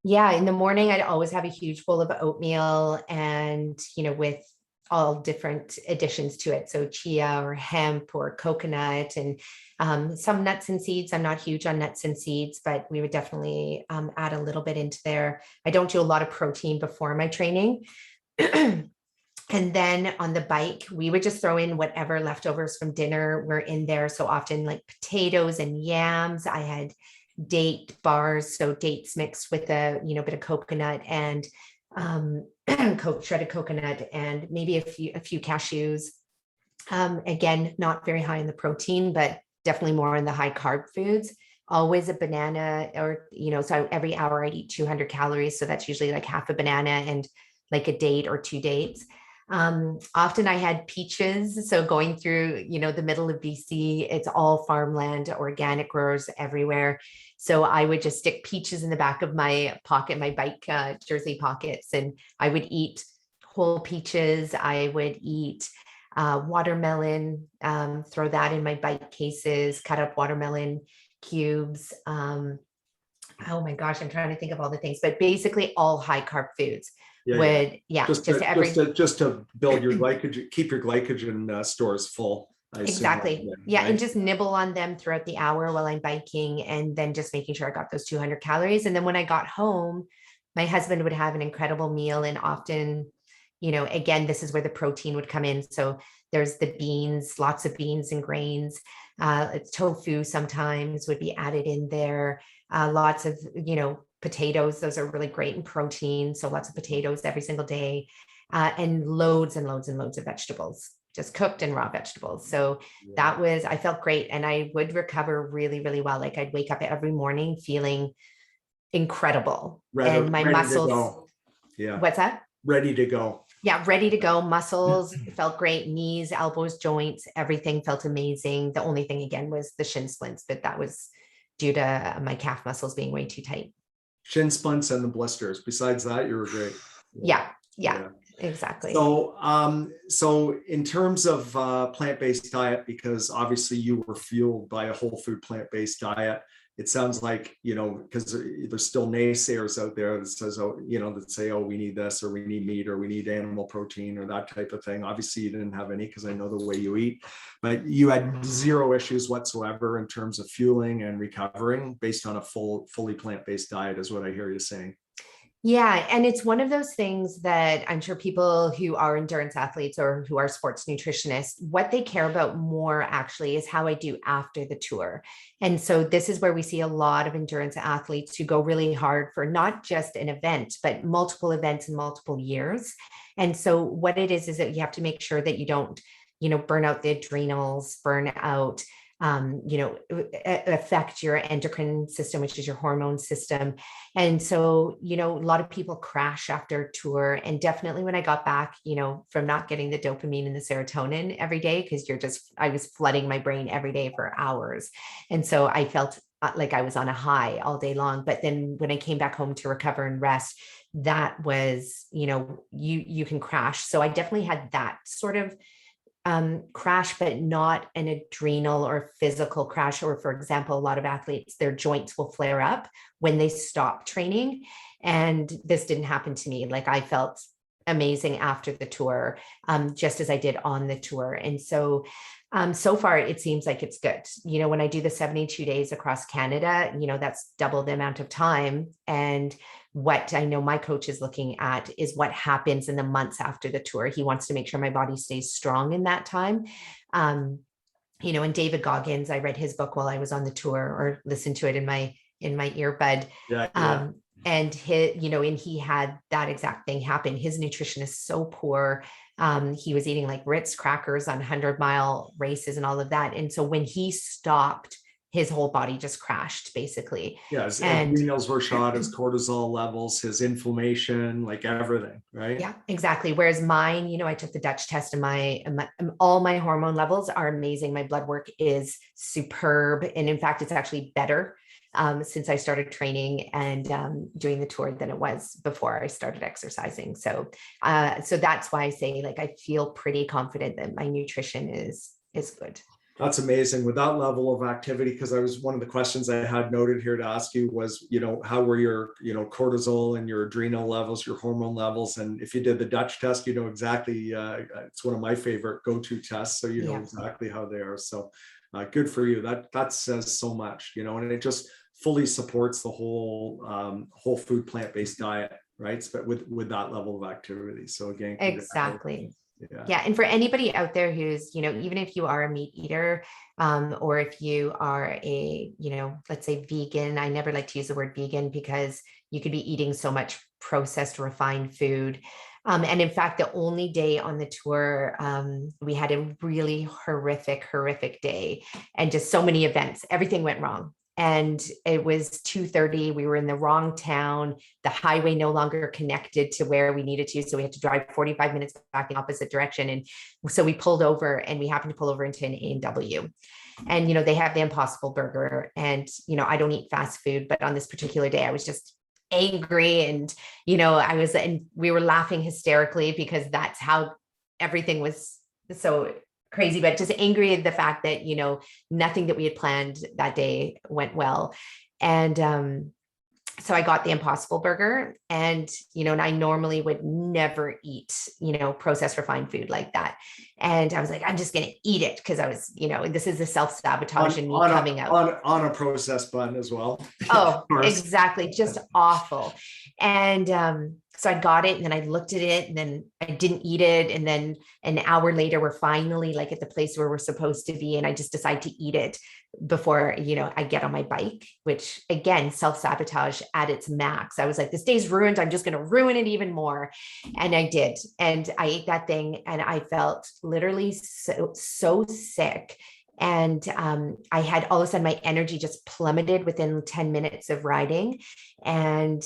Yeah, in the morning, I'd always have a huge bowl of oatmeal and, with all different additions to it. So chia or hemp or coconut and some nuts and seeds. I'm not huge on nuts and seeds, but we would definitely add a little bit into there. I don't do a lot of protein before my training. And then on the bike, we would just throw in whatever leftovers from dinner were in there. So often like potatoes and yams. I had date bars, so dates mixed with a bit of coconut and shredded coconut and maybe a few cashews. Again, not very high in the protein, but definitely more in the high carb foods. Always a banana, or so every hour I eat 200 calories. So that's usually like half a banana and like a date or 2 dates. Often I had peaches. So going through, the middle of BC, it's all farmland, organic growers everywhere. So I would just stick peaches in the back of my pocket, my bike jersey pockets, and I would eat whole peaches. I would eat watermelon, throw that in my bike cases, cut up watermelon cubes. Oh my gosh, I'm trying to think of all the things, but basically all high carb foods. Just to build your glycogen, keep your glycogen stores full. Exactly. Yeah. Right? And just nibble on them throughout the hour while I'm biking, and then just making sure I got those 200 calories. And then when I got home, my husband would have an incredible meal. And often, again, this is where the protein would come in. So there's the beans, lots of beans and grains. Tofu sometimes would be added in there. Lots of, potatoes. Those are really great in protein. So lots of potatoes every single day, and loads and loads and loads of vegetables, just cooked and raw vegetables. So I felt great. And I would recover really, really well. Like I'd wake up every morning feeling incredible. And my muscles. Yeah. What's that? Ready to go. Yeah. Ready to go. Muscles felt great. Knees, elbows, joints, everything felt amazing. The only thing again was the shin splints, but that was due to my calf muscles being way too tight. Shin splints and the blisters. Besides that, you were great. Yeah. Exactly. So in terms of plant-based diet, because obviously you were fueled by a whole food plant-based diet, it sounds like, because there's still naysayers out there that says, that say, oh, we need this, or we need meat, or we need animal protein, or that type of thing. Obviously you didn't have any, because I know the way you eat, but you had zero issues whatsoever in terms of fueling and recovering based on a fully plant-based diet, is what I hear you saying. Yeah. And it's one of those things that I'm sure people who are endurance athletes or who are sports nutritionists, what they care about more actually is how I do after the tour. And so this is where we see a lot of endurance athletes who go really hard for not just an event, but multiple events in multiple years. And so what it is that you have to make sure that you don't, burn out the adrenals, burn out, affect your endocrine system, which is your hormone system. And so, a lot of people crash after tour. And definitely when I got back, from not getting the dopamine and the serotonin every day, because I was flooding my brain every day for hours. And so I felt like I was on a high all day long. But then when I came back home to recover and rest, that was, you can crash. So I definitely had that sort of crash, but not an adrenal or physical crash. Or for example, a lot of athletes, their joints will flare up when they stop training. And this didn't happen to me. Like I felt amazing after the tour, just as I did on the tour. And so, so far it seems like it's good. When I do the 72 days across Canada, that's double the amount of time. And what I know my coach is looking at is what happens in the months after the tour. He wants to make sure my body stays strong in that time. And David Goggins, I read his book while I was on the tour, or listened to it in my earbud. And and he had that exact thing happen. His nutrition is so poor. He was eating like Ritz crackers on 100-mile races and all of that. And so when he stopped, his whole body just crashed basically. Yeah, his And adrenals were shot, his cortisol levels, his inflammation, like everything, right? yeah, exactly. Whereas mine, I took the Dutch test and all my hormone levels are amazing. My blood work is superb. And in fact, it's actually better since I started training and doing the tour than it was before I started exercising. So that's why I say, like, I feel pretty confident that my nutrition is good. That's amazing with that level of activity. Because I was, one of the questions I had noted here to ask you was, how were your, cortisol and your adrenal levels, your hormone levels? And if you did the Dutch test, exactly, it's one of my favorite go-to tests. So you know exactly how they are. So good for you. That says so much, and it just fully supports the whole food plant-based diet, right? But with that level of activity. So again, Exactly. yeah. Yeah. And for anybody out there who's, even if you are a meat eater, or if you are a, let's say vegan, I never like to use the word vegan because you could be eating so much processed, refined food. And in fact, the only day on the tour, we had a really horrific day and just so many events. Everything went wrong. And it was 2:30. We were in the wrong town. The highway no longer connected to where we needed to. So we had to drive 45 minutes back in the opposite direction. And so we pulled over, and we happened to pull over into an A&W. And, they have the Impossible Burger. And, I don't eat fast food, but on this particular day, I was just angry. And, and we were laughing hysterically because that's how everything was so crazy, but just angry at the fact that, nothing that we had planned that day went well. And so I got the Impossible Burger, and, and I normally would never eat, processed refined food like that. And I was like, I'm just going to eat it because I was, this is the self-sabotage in me coming out. On a processed bun as well. Oh, exactly. Just awful. And so I got it, and then I looked at it, and then I didn't eat it. And then an hour later, we're finally like at the place where we're supposed to be. And I just decide to eat it before, I get on my bike, which again, self-sabotage at its max. I was like, this day's ruined. I'm just going to ruin it even more. And I did. And I ate that thing, and I felt literally so sick. And I had all of a sudden my energy just plummeted within 10 minutes of riding. And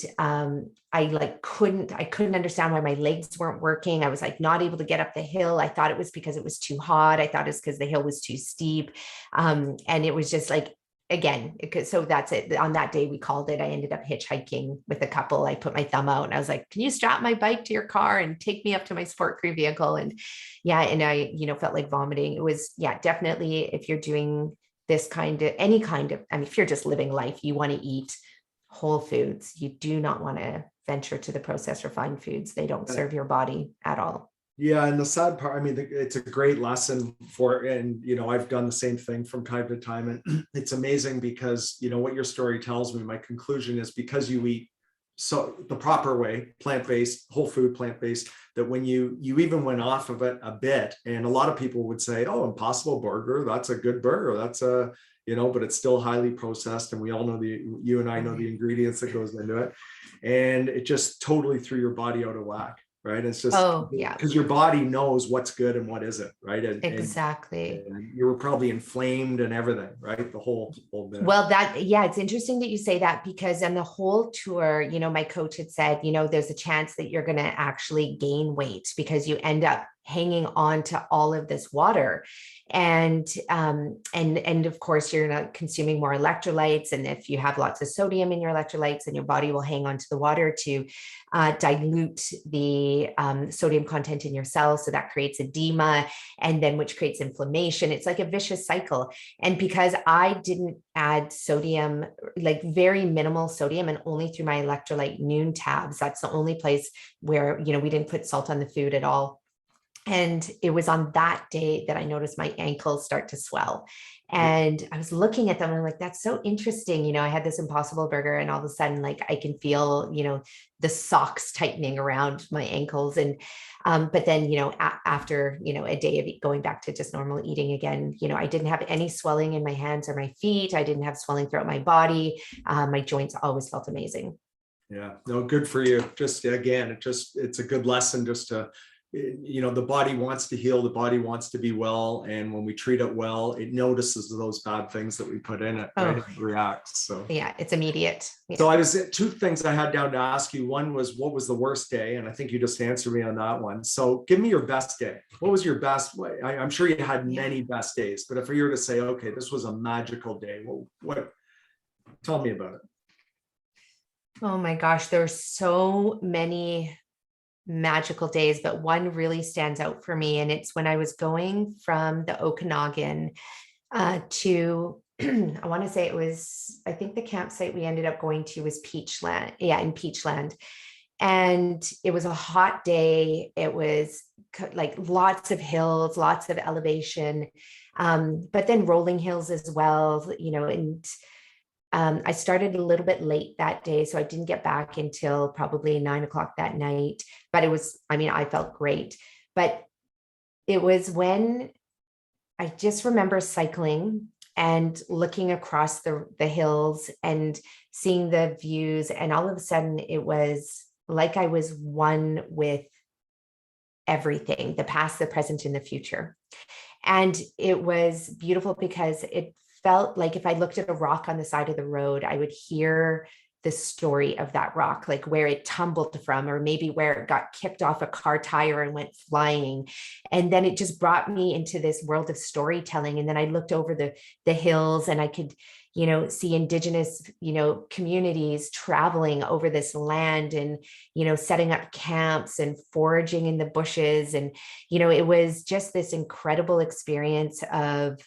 I couldn't understand why my legs weren't working. I was like not able to get up the hill. I thought it was because it was too hot. I thought it's because the hill was too steep. And it was just like, again, so that's it. On that day we called it. I ended up hitchhiking with a couple. I put my thumb out and I was like, can you strap my bike to your car and take me up to my sport crew vehicle? And and I, felt like vomiting. It was, definitely, if you're doing this any kind of, if you're just living life, you want to eat whole foods. You do not want to venture to the processed refined foods. They don't serve your body at all. Yeah. And the sad part, it's a great lesson and, I've done the same thing from time to time. And it's amazing because, what your story tells me, my conclusion is because you eat so the proper way, plant-based, whole food, plant-based, that when you even went off of it a bit, and a lot of people would say, oh, Impossible Burger, that's a good burger. That's but it's still highly processed. And we all know you and I know the ingredients that goes into it. And it just totally threw your body out of whack. Right. It's just because your body knows what's good and what isn't. Right. Exactly. And you were probably inflamed and everything. Right. The whole bit. Well, it's interesting that you say that, because on the whole tour, my coach had said, there's a chance that you're going to actually gain weight because you end up hanging on to all of this water. And of course, you're not consuming more electrolytes. And if you have lots of sodium in your electrolytes, then your body will hang on to the water to dilute the sodium content in your cells. So that creates edema, and then which creates inflammation. It's like a vicious cycle. And because I didn't add sodium, like very minimal sodium, and only through my electrolyte noon tabs, that's the only place where, we didn't put salt on the food at all. And it was on that day that I noticed my ankles start to swell. And I was looking at them and I'm like, that's so interesting. I had this Impossible Burger, and all of a sudden, like, I can feel, the socks tightening around my ankles. And, but then, after, a day of going back to just normal eating again, I didn't have any swelling in my hands or my feet. I didn't have swelling throughout my body. My joints always felt amazing. Yeah, no, good for you. Just again, it's a good lesson just to, the body wants to heal, the body wants to be well. And when we treat it well, it notices those bad things that we put in it, right? Oh, It reacts. So yeah, it's immediate. Yeah. so I was two things I had down to ask you. One was, what was the worst day? And I think you just answered me on that one. So give me your best day. What was your best way? I'm sure you had many best days, but if you were to say, okay, this was a magical day, what tell me about it. Oh my gosh, there's so many magical days, but one really stands out for me. And it's when I was going from the Okanagan to, I want to say it was, I think the campsite we ended up going to was Peachland. Yeah, in Peachland. And it was a hot day. It was like lots of hills, lots of elevation, but then rolling hills as well, and I started a little bit late that day, so I didn't get back until probably 9 o'clock that night. But it was, I felt great. But it was when I just remember cycling and looking across the hills and seeing the views. And all of a sudden, it was like I was one with everything, the past, the present, and the future. And it was beautiful because it felt like if I looked at a rock on the side of the road, I would hear the story of that rock, like where it tumbled from, or maybe where it got kicked off a car tire and went flying. And then it just brought me into this world of storytelling. And then I looked over the hills and I could, see Indigenous, communities traveling over this land and, setting up camps and foraging in the bushes. And, it was just this incredible experience of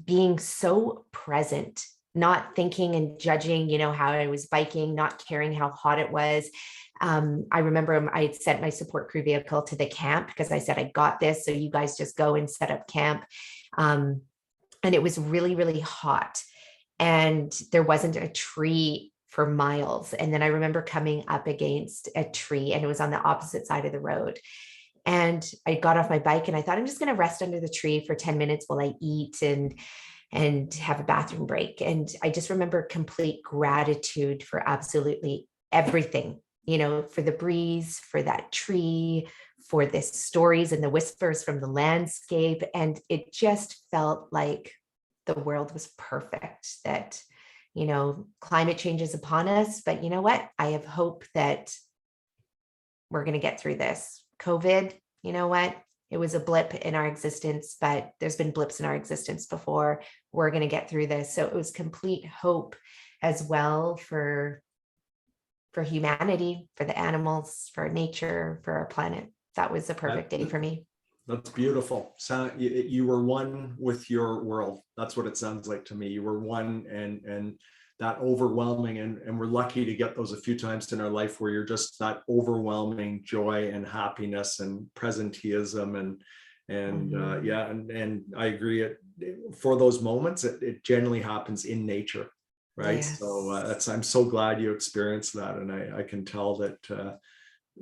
being so present, not thinking and judging, how I was biking, not caring how hot it was. I remember I had sent my support crew vehicle to the camp because I said, I got this. So you guys just go and set up camp. And it was really, really hot. And there wasn't a tree for miles. And then I remember coming up against a tree and it was on the opposite side of the road. And I got off my bike and I thought, I'm just going to rest under the tree for 10 minutes while I eat and have a bathroom break. And I just remember complete gratitude for absolutely everything, for the breeze, for that tree, for the stories and the whispers from the landscape. And it just felt like the world was perfect, that, climate change is upon us, but you know what? I have hope that we're going to get through this. COVID, you know what? It was a blip in our existence, but there's been blips in our existence before. We're going to get through this. So it was complete hope as well for humanity, for the animals, for nature, for our planet. That was a perfect day for me. That's beautiful. So you were one with your world. That's what it sounds like to me. You were one, and that overwhelming, and we're lucky to get those a few times in our life where you're just that overwhelming joy and happiness and presenteeism and I agree. For those moments, it generally happens in nature, right? Yes. So I'm so glad you experienced that, and I can tell that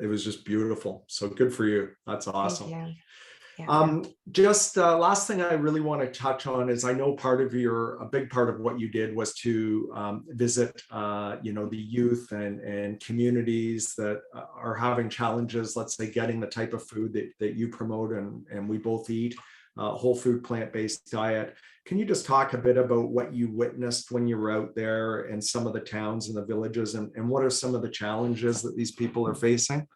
it was just beautiful. So good for you. That's awesome. Yeah. Just last thing I really want to touch on is, I know a big part of what you did was to visit, the youth and communities that are having challenges, let's say getting the type of food that you promote and we both eat, whole food, plant-based diet. Can you just talk a bit about what you witnessed when you were out there and some of the towns and the villages, and what are some of the challenges that these people are facing?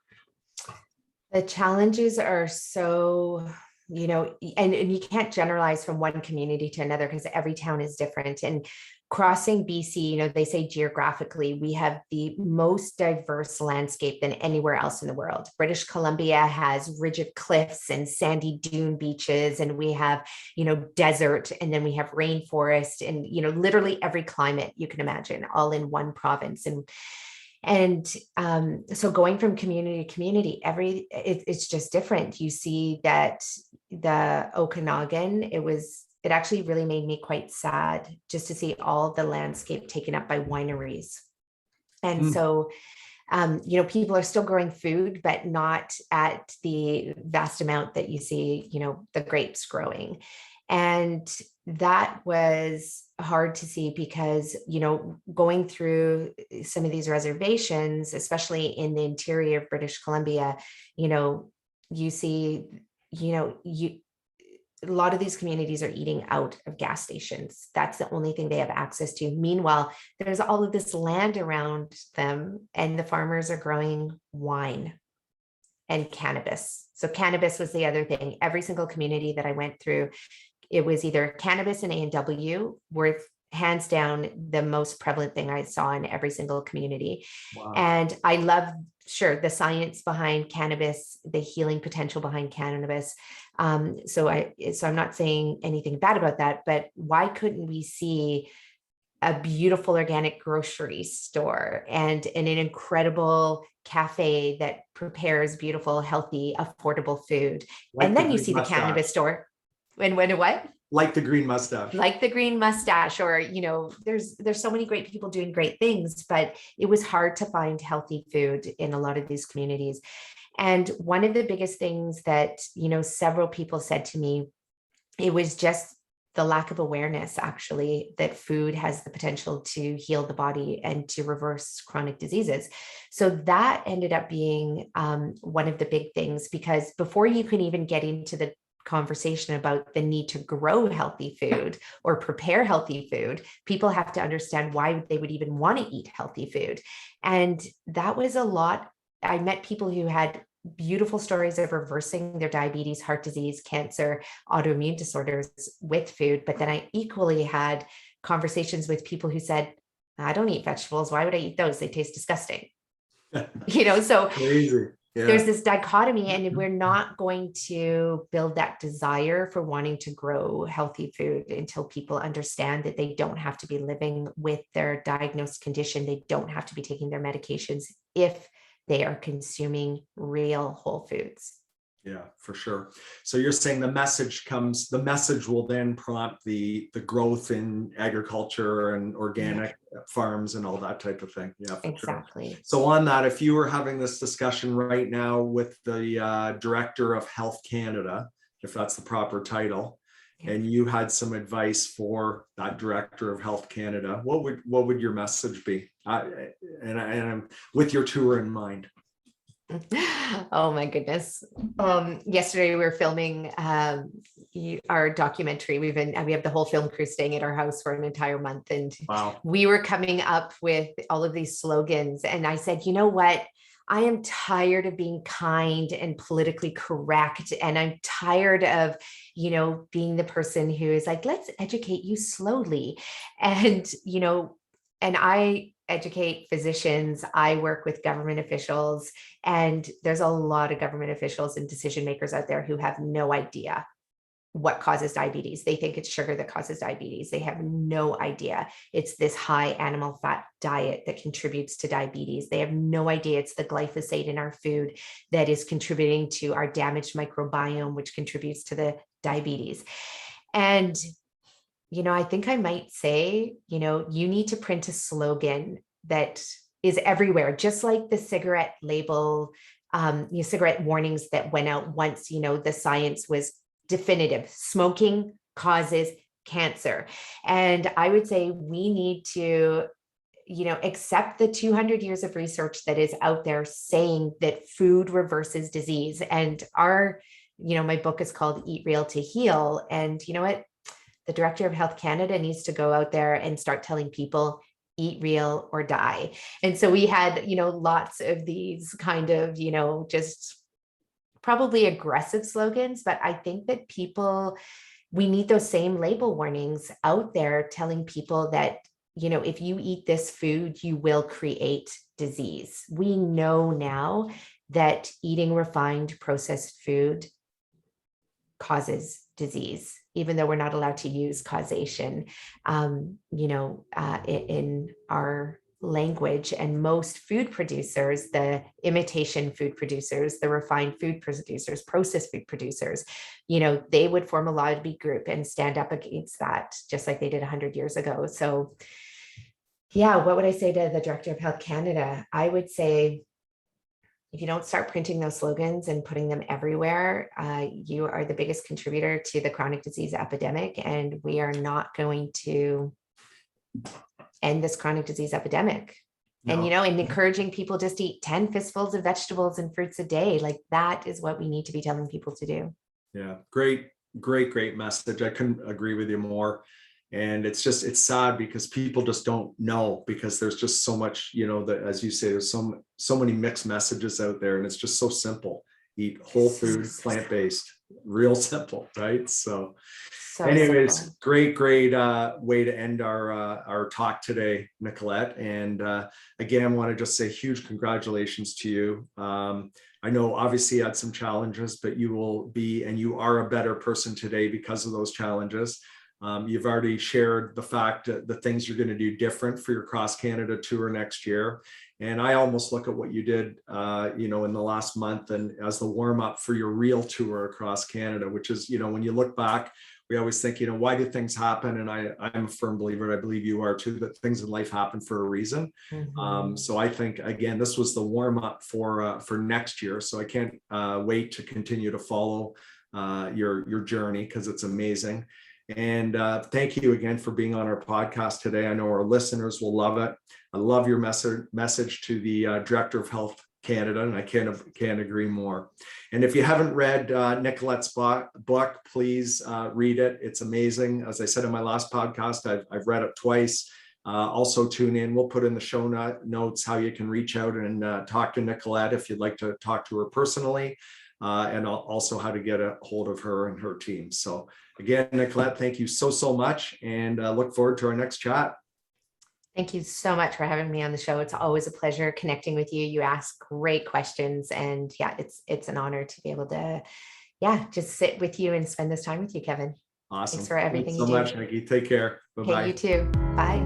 The challenges are so, and you can't generalize from one community to another because every town is different. And crossing BC, they say geographically, we have the most diverse landscape than anywhere else in the world. British Columbia has rigid cliffs and sandy dune beaches, and we have, desert, and then we have rainforest, and, literally every climate you can imagine, all in one province. And so going from community to community, it's just different. You see that the Okanagan, it actually really made me quite sad just to see all the landscape taken up by wineries. And so, people are still growing food, but not at the vast amount that you see, the grapes growing. And that was hard to see because, going through some of these reservations, especially in the interior of British Columbia, you see, a lot of these communities are eating out of gas stations. That's the only thing they have access to. Meanwhile, there's all of this land around them, and the farmers are growing wine and cannabis. So cannabis was the other thing. Every single community that I went through, it was either cannabis and A&W were hands down the most prevalent thing I saw in every single community. Wow. And I love, sure, the science behind cannabis, the healing potential behind cannabis. So I'm not saying anything bad about that, but why couldn't we see a beautiful organic grocery store and an incredible cafe that prepares beautiful, healthy, affordable food? Like and then you see mustache. The cannabis store. And when what? Like the green mustache. Like the green mustache, or, there's so many great people doing great things, but it was hard to find healthy food in a lot of these communities. And one of the biggest things that, several people said to me, it was just the lack of awareness, actually, that food has the potential to heal the body and to reverse chronic diseases. So that ended up being one of the big things, because before you can even get into the conversation about the need to grow healthy food or prepare healthy food, people have to understand why they would even want to eat healthy food. And that was a lot. I met people who had beautiful stories of reversing their diabetes, heart disease, cancer, autoimmune disorders with food. But then I equally had conversations with people who said, I don't eat vegetables. Why would I eat those? They taste disgusting. So crazy. Yeah. There's this dichotomy, and we're not going to build that desire for wanting to grow healthy food until people understand that they don't have to be living with their diagnosed condition. They don't have to be taking their medications if they are consuming real whole foods. Yeah, for sure. So you're saying the message will then prompt the growth in agriculture and organic farms and all that type of thing. Yeah, exactly. Sure. So on that, if you were having this discussion right now with the Director of Health Canada, if that's the proper title, and you had some advice for that Director of Health Canada, what would your message be? And I'm with your tour in mind. Oh my goodness. Yesterday we were filming our documentary. We have the whole film crew staying at our house for an entire month. And wow. We were coming up with all of these slogans. And I said, you know what? I am tired of being kind and politically correct. And I'm tired of, being the person who is like, let's educate you slowly. And, and I educate physicians. I work with government officials, and there's a lot of government officials and decision makers out there who have no idea what causes diabetes. They think it's sugar that causes diabetes. They have no idea it's this high animal fat diet that contributes to diabetes. They have no idea it's the glyphosate in our food that is contributing to our damaged microbiome, which contributes to the diabetes. And I think I might say, you need to print a slogan that is everywhere, just like the cigarette label, cigarette warnings that went out once, the science was definitive. Smoking causes cancer. And I would say we need to, accept the 200 years of research that is out there saying that food reverses disease. And my book is called Eat Real to Heal. And you know what? The Director of Health Canada needs to go out there and start telling people, eat real or die. And so we had, lots of these kind of, just probably aggressive slogans, but I think that we need those same label warnings out there telling people that, if you eat this food, you will create disease. We know now that eating refined processed food causes disease, even though we're not allowed to use causation, in our language. And most food producers, the imitation food producers, the refined food producers, processed food producers, they would form a lobby group and stand up against that, just like they did 100 years ago. So yeah, what would I say to the Director of Health Canada? I would say, if you don't start printing those slogans and putting them everywhere, you are the biggest contributor to the chronic disease epidemic. And we are not going to end this chronic disease epidemic. And, No. and encouraging people just to eat 10 fistfuls of vegetables and fruits a day. Like that is what we need to be telling people to do. Yeah. Great message. I couldn't agree with you more. And it's sad because people just don't know, because there's just so much, that, as you say, there's so many mixed messages out there, and it's just so simple. Eat whole food, plant-based, real simple, right? So anyways, simple. great way to end our talk today, Nicolette. And again, I want to just say huge congratulations to you. I know obviously you had some challenges, but you will be, and you are a better person today because of those challenges. You've already shared the fact that the things you're going to do different for your cross Canada tour next year. And I almost look at what you did, in the last month and as the warm up for your real tour across Canada, which is, when you look back, we always think, why do things happen? And I'm a firm believer, I believe you are too, that things in life happen for a reason. Mm-hmm. So I think, again, this was the warm up for next year. So I can't wait to continue to follow your journey, because it's amazing. And thank you again for being on our podcast today. I know our listeners will love it. I love your message to the Director of Health Canada, and I can't agree more. And if you haven't read Nicolette's book, please read it. It's amazing. As I said in my last podcast, I've read it twice. Also tune in. We'll put in the show notes how you can reach out and talk to Nicolette if you'd like to talk to her personally, and also how to get a hold of her and her team. So again, Nicolette, thank you so much, and look forward to our next chat. Thank you so much for having me on the show. It's always a pleasure connecting with you. You ask great questions, and it's an honor to be able to, just sit with you and spend this time with you, Kevin. Awesome. Thanks for everything you do. Thanks so much, Nikki. Take care. Bye-bye. Okay, you too. Bye.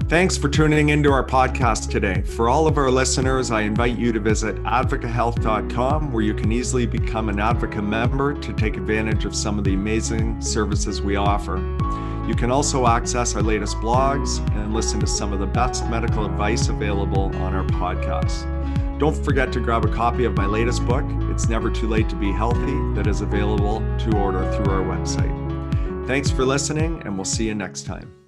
Thanks for tuning into our podcast today. For all of our listeners, I invite you to visit advocahealth.com, where you can easily become an Advocate member to take advantage of some of the amazing services we offer. You can also access our latest blogs and listen to some of the best medical advice available on our podcast. Don't forget to grab a copy of my latest book, It's Never Too Late to Be Healthy, that is available to order through our website. Thanks for listening, and we'll see you next time.